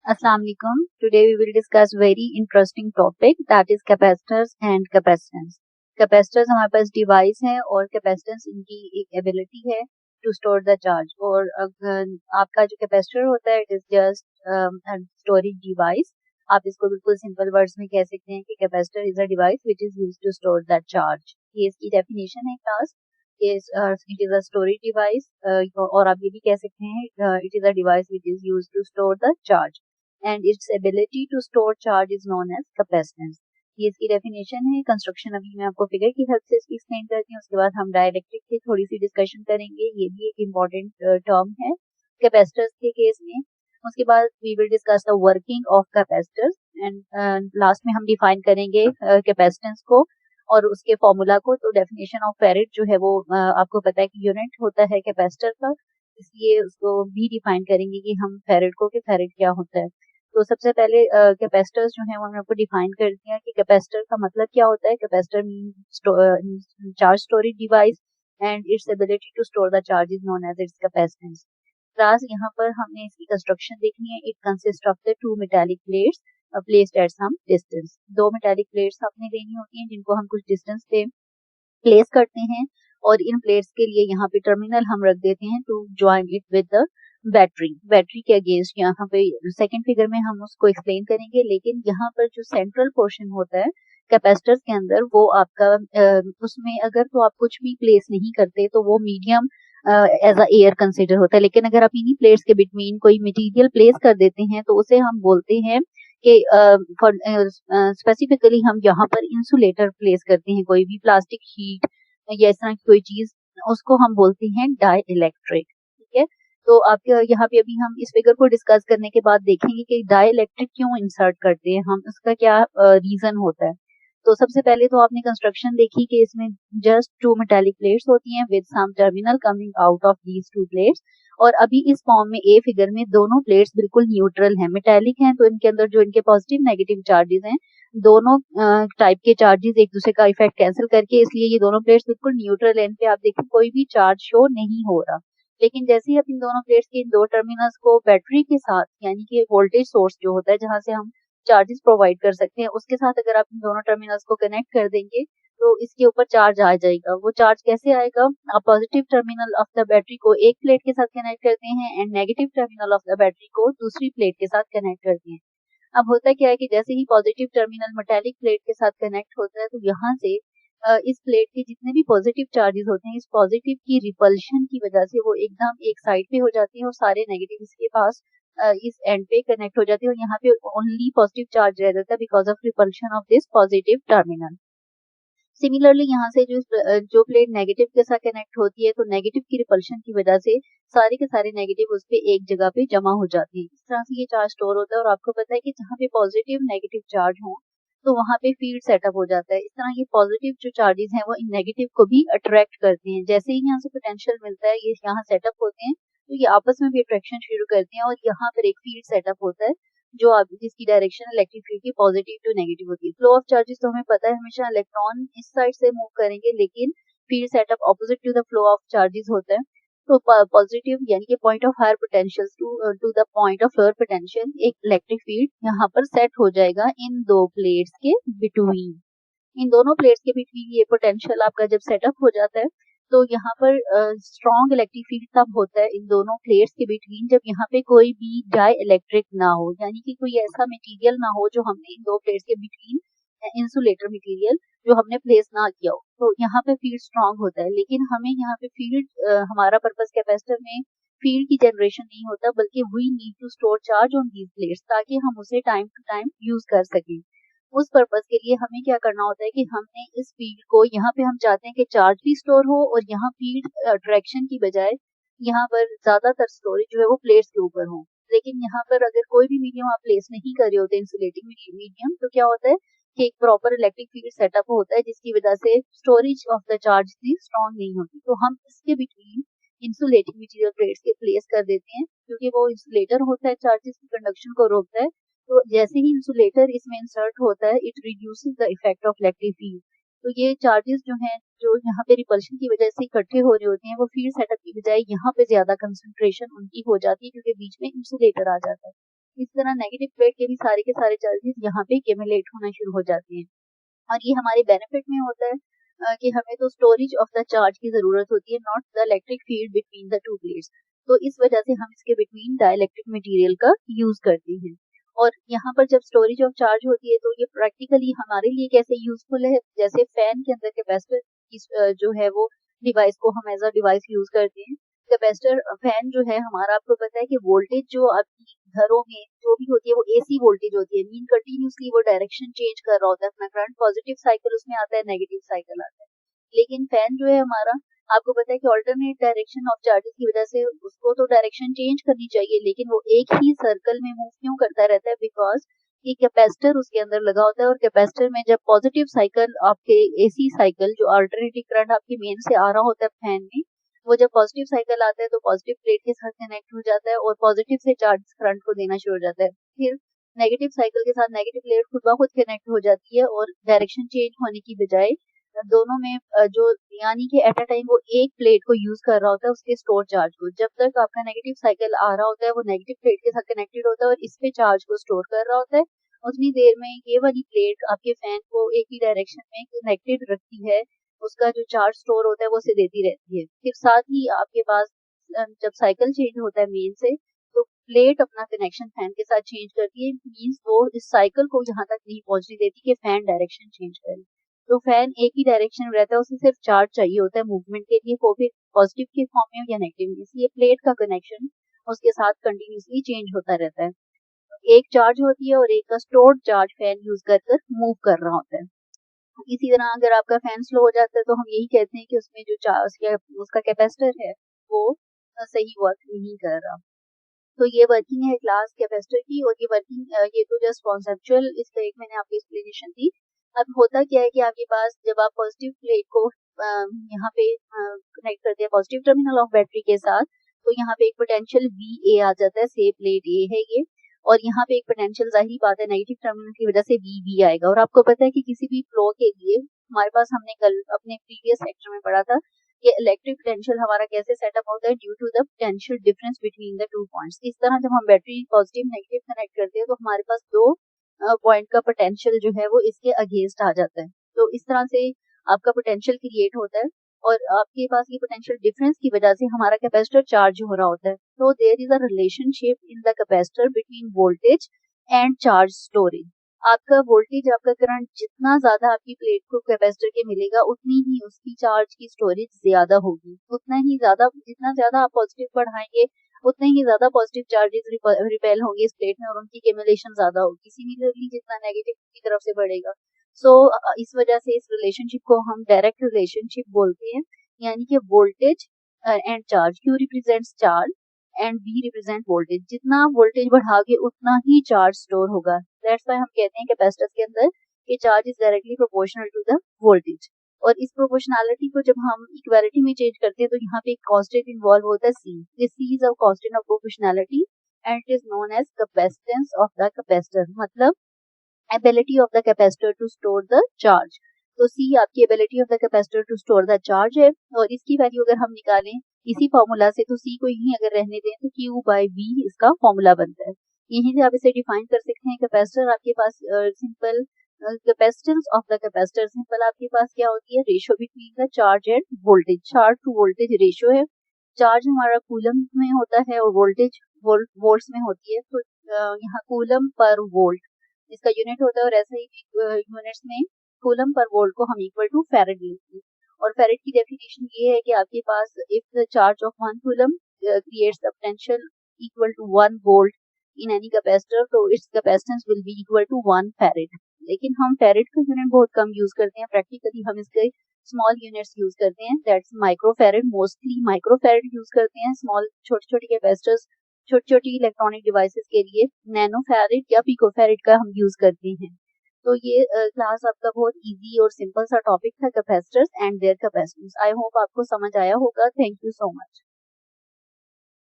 Assalamu alaikum. Today we will discuss very interesting topic that is capacitors and capacitance. Capacitors हमारे पास device है और capacitance इनकी एक ability है टू स्टोर द चार्ज। और अगर आपका जो कैपेसिटर होता है it is just storage device. आप इसको बिल्कुल सिंपल वर्ड्स में कह सकते हैं कि capacitor is a device which is used to store the charge. ये इसकी डेफिनेशन है class. It is a storage device और आप ये भी कह सकते हैं it is a device which is used to store the charge and its ability to store charge is known as capacitance। ये इसकी डेफिनेशन है। कंस्ट्रक्शन अभी मैं आपको फिगर की हेल्प से इसकी एक्सप्लेन करती हूँ, उसके बाद हम डायइलेक्ट्रिक की थोड़ी सी डिस्कशन करेंगे। ये भी एक इम्पॉर्टेंट टर्म है कैपेसिटर्स के केस में। उसके बाद we will discuss the working of capacitors and last में हम डिफाइन करेंगे कैपेसिटेंस को और उसके फॉर्मूला को। तो डेफिनेशन ऑफ फेरेड जो है वो आपको पता है कि यूनिट होता है कैपेसिटर का, इसलिए उसको भी डिफाइन करेंगे कि हम फेरेड को कि फेरेड क्या होता है। तो सबसे पहले कैपेसिटर्स जो है वो हमने आपको डिफाइन कर दिया कि कैपेसिटर का मतलब क्या होता है। Capacitor mean charge storage device and its ability to store the charge is known as its capacitance. Class यहाँ पर हमने इसकी कंस्ट्रक्शन देखनी है। It consist of the two metallic plates placed at some distance. दो मेटालिक प्लेट्स आपने लेनी होती हैं जिनको हम कुछ डिस्टेंस पे प्लेस करते हैं और इन प्लेट्स के लिए यहाँ पे टर्मिनल हम रख देते हैं to join it with the battery के अगेंस्ट। यहाँ पे सेकंड फिगर में हम उसको एक्सप्लेन करेंगे, लेकिन यहाँ पर जो सेंट्रल पोर्शन होता है कैपेसिटर्स के अंदर वो आपका उसमें अगर तो आप कुछ भी प्लेस नहीं करते तो वो medium as a air consider होता है। लेकिन अगर आप इन्हीं प्लेट्स के बिटवीन कोई मटेरियल प्लेस कर देते हैं तो उसे हम बोलते हैं कि स्पेसिफिकली हम यहाँ पर इंसुलेटर प्लेस करते हैं, कोई भी प्लास्टिक शीट या इस तरह की कोई चीज, उसको हम बोलते हैं डाई इलेक्ट्रिक। ठीक है, तो आप यहाँ पे अभी हम इस फिगर को डिस्कस करने के बाद देखेंगे कि डाई इलेक्ट्रिक क्यों इंसर्ट करते हैं हम, उसका क्या रीजन होता है। तो सबसे पहले तो आपने कंस्ट्रक्शन देखी कि इसमें जस्ट टू मेटालिक प्लेट्स होती हैं with some terminal coming out of these two plates. और अभी इस फॉर्म में ए फिगर में दोनों प्लेट्स बिल्कुल न्यूट्रल हैं, मेटालिक हैं, तो इनके अंदर जो इनके पॉजिटिव नेगेटिव चार्जेस हैं दोनों टाइप के चार्जेस एक दूसरे का इफेक्ट कैंसिल करके, इसलिए ये दोनों प्लेट्स बिल्कुल न्यूट्रल है। इन पे आप देखें कोई भी चार्ज शो नहीं हो रहा। लेकिन जैसे ही आप इन दोनों प्लेट्स के इन दो टर्मिनल्स को बैटरी के साथ यानी कि वोल्टेज सोर्स जो होता है जहां से हम चार्जेस प्रोवाइड कर सकते हैं उसके साथ अगर आप इन दोनों टर्मिनल्स को कनेक्ट कर देंगे तो इसके ऊपर चार्ज आ जाएगा। वो चार्ज कैसे आएगा, आप positive terminal of the battery को एक प्लेट के साथ कनेक्ट करते हैं and negative terminal of the battery को दूसरी प्लेट के साथ कनेक्ट करते हैं। अब होता क्या है कि जैसे ही पॉजिटिव टर्मिनल मेटालिक प्लेट के साथ कनेक्ट होता है तो यहाँ से इस प्लेट के जितने भी पॉजिटिव चार्जेस होते हैं इस पॉजिटिव की रिपल्शन की वजह से वो एकदम एक साइड पे हो जाती है और सारे नेगेटिव इसके पास इस एंड पे कनेक्ट हो जाती है और यहाँ पे ओनली पॉजिटिव चार्ज रह जाता है because of repulsion of this positive terminal. Similarly यहाँ से जो प्लेट नेगेटिव के साथ कनेक्ट होती है तो नेगेटिव की रिपल्शन की वजह से सारे के सारे नेगेटिव उस पे एक जगह पे जमा हो जाते हैं। इस तरह से ये चार्ज स्टोर होता है और आपको पता है कि जहाँ पे पॉजिटिव नेगेटिव चार्ज हो तो वहाँ पे फील्ड सेटअप हो जाता है। इस तरह ये पॉजिटिव जो चार्जेस हैं वो इन नेगेटिव को भी अट्रैक्ट करते हैं। जैसे ही यहाँ से पोटेंशियल मिलता है ये यहाँ सेटअप होते हैं तो ये आपस में भी अट्रैक्शन शुरू करते हैं और यहाँ पर एक फील्ड सेटअप होता है जो आप जिसकी डायरेक्शन इलेक्ट्रिक फील्ड की पॉजिटिव टू नेगेटिव होती है। फ्लो ऑफ चार्जेस तो हमें पता है हमेशा इलेक्ट्रॉन इस साइड से मूव करेंगे, लेकिन field setup opposite to the flow of charges होता है। तो पॉजिटिव यानी कि point of higher potential to the point of lower potential एक इलेक्ट्रिक फील्ड यहाँ पर सेट हो जाएगा इन दो प्लेट्स के बिटवीन। इन दोनों प्लेट्स के बिटवीन ये पोटेंशियल आपका जब सेटअप हो जाता है तो यहाँ पर स्ट्रॉन्ग इलेक्ट्रिक फील्ड तब होता है इन दोनों प्लेट्स के बिटवीन जब यहाँ पे कोई भी डाई इलेक्ट्रिक ना हो, यानी कि कोई ऐसा मटेरियल ना हो जो हमने इन दो प्लेट्स के बिटवीन इंसुलेटर मटेरियल जो हमने प्लेस ना किया हो, तो यहाँ पे फील्ड स्ट्रॉन्ग होता है। लेकिन हमें यहाँ पे फील्ड हमारा पर्पस कैपेसिटर में फील्ड की जनरेशन नहीं होता बल्कि we need to store charge on these plates ताकि हम उसे टाइम टू टाइम यूज कर सकें। उस पर्पस के लिए हमें क्या करना होता है कि हमने इस फील्ड को यहाँ पे हम चाहते हैं कि चार्ज भी स्टोर हो और यहाँ फील्ड अट्रैक्शन की बजाय यहाँ पर ज्यादातर स्टोरेज जो है वो प्लेट्स के ऊपर हो। लेकिन यहाँ पर अगर कोई भी मीडियम आप प्लेस नहीं कर रहे होते इंसुलेटिंग मीडियम तो क्या होता है कि एक प्रॉपर इलेक्ट्रिक फील्ड सेटअप होता है जिसकी वजह से स्टोरेज ऑफ द चार्ज भी स्ट्रॉन्ग नहीं होती। तो हम इसके बिटवीन इंसुलेटिंग मटेरियल प्लेट्स के प्लेस कर देते हैं क्योंकि वो इंसुलेटर होता है, चार्जेस की कंडक्शन को रोकता है। तो जैसे ही इंसुलेटर इसमें इंसर्ट होता है it reduces the effect of electric field. तो ये चार्जेस जो हैं जो यहाँ पे रिपल्शन की वजह से इकट्ठे हो रहे होते हैं वो फील्ड सेटअप की बजाय यहाँ पे ज्यादा कंसंट्रेशन उनकी हो जाती है क्योंकि बीच में इंसुलेटर आ जाता है। इस तरह नेगेटिव प्लेट के भी सारे चार्जेस यहाँ पे एक्यूमुलेट होना शुरू हो जाते हैं और ये हमारे बेनिफिट में होता है कि हमें तो स्टोरेज ऑफ द चार्ज की जरूरत होती है, not the electric field between the to plates. तो इस वजह से हम इसके बिटवीन डाइलेक्ट्रिक मटेरियल का यूज करते हैं। और यहाँ पर जब स्टोरेज ऑफ चार्ज होती है तो ये प्रैक्टिकली हमारे लिए कैसे यूजफुल है, जैसे फैन के अंदर कैपेसिटर जो है वो डिवाइस को हम एज अ डिवाइस यूज करते हैं। कैपेसिटर फैन जो है हमारा, आपको पता है कि वोल्टेज जो आपकी घरों में जो भी होती है वो एसी वोल्टेज होती है, मीन कंटिन्यूसली वो डायरेक्शन चेंज कर रहा होता है अपना करंट, पॉजिटिव साइकिल उसमें आता है, नेगेटिव साइकिल आता है। लेकिन फैन जो है हमारा, आपको पता है कि ऑल्टरनेट डायरेक्शन ऑफ चार्जेस की वजह से उसको तो डायरेक्शन चेंज करनी चाहिए, लेकिन वो एक ही सर्कल में मूव क्यों करता रहता है, बिकॉज कि कैपेसिटर उसके अंदर लगा होता है और कैपेसिटर में जब पॉजिटिव साइकिल आपके एसी साइकिल जो अल्टरनेटिव करंट आपके मेन से आ रहा होता है फैन में, वो जब पॉजिटिव साइकिल आता है तो पॉजिटिव प्लेट के साथ कनेक्ट हो जाता है और पॉजिटिव से चार्ज करंट को देना शुरू हो जाता है। फिर नेगेटिव साइकिल के साथ नेगेटिव प्लेट खुद ब खुद कनेक्ट हो जाती है और डायरेक्शन चेंज होने की बजाय दोनों में जो, यानी कि एट अ टाइम वो एक प्लेट को यूज कर रहा होता है उसके स्टोर चार्ज को। जब तक आपका नेगेटिव साइकिल आ रहा होता है वो नेगेटिव प्लेट के साथ कनेक्टेड होता है और इस पे चार्ज को स्टोर कर रहा होता है, उतनी देर में ये वाली प्लेट आपके फैन को एक ही डायरेक्शन में कनेक्टेड रखती है, उसका जो चार्ज स्टोर होता है वो उसे देती रहती है। फिर साथ ही आपके पास जब साइकिल चेंज होता है मेन से, तो प्लेट अपना कनेक्शन फैन के साथ चेंज करती है, मींस वो इस साइकिल को यहाँ तक नहीं पहुंचने देती कि फैन डायरेक्शन चेंज करे। तो फैन एक ही डायरेक्शन में रहता है, उसे सिर्फ चार्ज चाहिए होता है मूवमेंट के लिए, वो भी पॉजिटिव के फॉर्म में या नेगेटिव में, इसलिए प्लेट का कनेक्शन उसके साथ कंटिन्यूसली चेंज होता रहता है। एक चार्ज होती है और एक का स्टोर्ड चार्ज फैन यूज कर कर मूव कर रहा होता है। इसी तरह अगर आपका फैन स्लो हो जाता है तो हम यही कहते हैं कि उसमें जो चार्ज उसका कैपेसिटर है वो सही वर्क नहीं कर रहा। तो ये वर्किंग है क्लास कैपेसिटर की, और ये वर्किंग ये तो जस्ट कॉन्सेप्चुअल, इसका एक मैंने आपको एक्सप्लेनेशन दी। अब होता क्या है कि आपके पास जब आप पॉजिटिव प्लेट को यहाँ पे कनेक्ट करते हैं पॉजिटिव टर्मिनल ऑफ बैटरी के साथ, तो यहाँ पे एक पोटेंशियल VA आ जाता है, से प्लेट A है ये, और यहाँ पे एक पोटेंशियल, जाहिर बात है नेगेटिव टर्मिनल की वजह से VB आएगा। और आपको पता है कि किसी भी फ्लो के लिए हमारे पास, हमने कल अपने प्रीवियस लेक्चर में पढ़ा था कि इलेक्ट्रिक पोटेंशियल हमारा कैसे सेटअप होता है, due to the potential difference between the two points. इस तरह जब हम बैटरी पॉजिटिव नेगेटिव कनेक्ट करते हैं तो हमारे पास दो पॉइंट का पोटेंशियल जो है वो इसके अगेंस्ट आ जाता है। तो इस तरह से आपका पोटेंशियल क्रिएट होता है और आपके पास ये पोटेंशियल डिफरेंस की वजह से हमारा कैपेसिटर चार्ज हो रहा होता है। तो there is a relationship in the capacitor between voltage and charge storage. आपका वोल्टेज, आपका करंट जितना ज्यादा आपकी प्लेट को कैपेसिटर के मिलेगा, उतनी ही उसकी चार्ज की स्टोरेज ज्यादा होगी, उतना ही ज्यादा, जितना ज्यादा आप पॉजिटिव बढ़ाएंगे उतने ही ज्यादा पॉजिटिव चार्जेस रिपेल होंगे इस प्लेट में और उनकी एक्यूमुलेशन ज्यादा होगी। सिमिलरली जितना नेगेटिव की तरफ से बढ़ेगा, सो इस वजह से इस रिलेशनशिप को हम डायरेक्ट रिलेशनशिप बोलते हैं, यानी कि voltage and charge, Q represents charge and V represent voltage. जितना वोल्टेज बढ़ाओगे उतना ही चार्ज स्टोर होगा। दैट्स व्हाई हम कहते हैं कैपेसिटर के अंदर कि charge is directly proportional to the voltage. और इस प्रोपोर्शनैलिटी को जब हम इक्वालिटी में चेंज करते हैं तो यहाँ पे एक कांस्टेंट इन्वॉल्व होता है C। This C is a constant of proportionality and it is known as capacitance of the capacitor, मतलब ability of the capacitor to store the charge. तो C आपकी ability of the capacitor to store the charge है, और इसकी value अगर हम निकालें इसी फॉर्मूला से, तो C को यहीं अगर रहने दें तो Q/V इसका फॉर्मूला बनता है। यहीं से आप इसे डिफाइन कर सकते हैं। कैपेसिटर आपके पास simple capacitance of the capacitor, simple आपके पास क्या होती है, ratio between the charge and voltage, charge to voltage ratio है। चार्ज हमारा कूलम में होता है और वोल्टेज वोल्ट्स में होती है, तो यहाँ कूलम पर वोल्ट इसका यूनिट होता है, और ऐसे ही यूनिट्स में कूलम पर वोल्ट को हम इक्वल टू फैरेड लेते हैं। और फैरेड की डेफिनेशन ये है कि आपके पास if the charge of 1 coulomb creates the potential equal to 1 volt in any capacitor, तो its capacitance will be equal to 1 farad. लेकिन हम फैरेड का यूनिट बहुत कम यूज करते हैं, प्रैक्टिकली हम इसके स्मॉल यूनिट्स यूज करते हैं, that's microfarad. Mostly microfarad use करते हैं स्मॉल छोटी छोटी कैपेसिटर्स, छोटी छोटी इलेक्ट्रॉनिक डिवाइसेस के लिए नैनोफैरेड या पिकोफैरेड का हम यूज करते हैं। तो ये क्लास आपका बहुत इजी और सिंपल सा टॉपिक था, capacitors and their capacitance. I hope आपको समझ आया होगा। Thank you so much.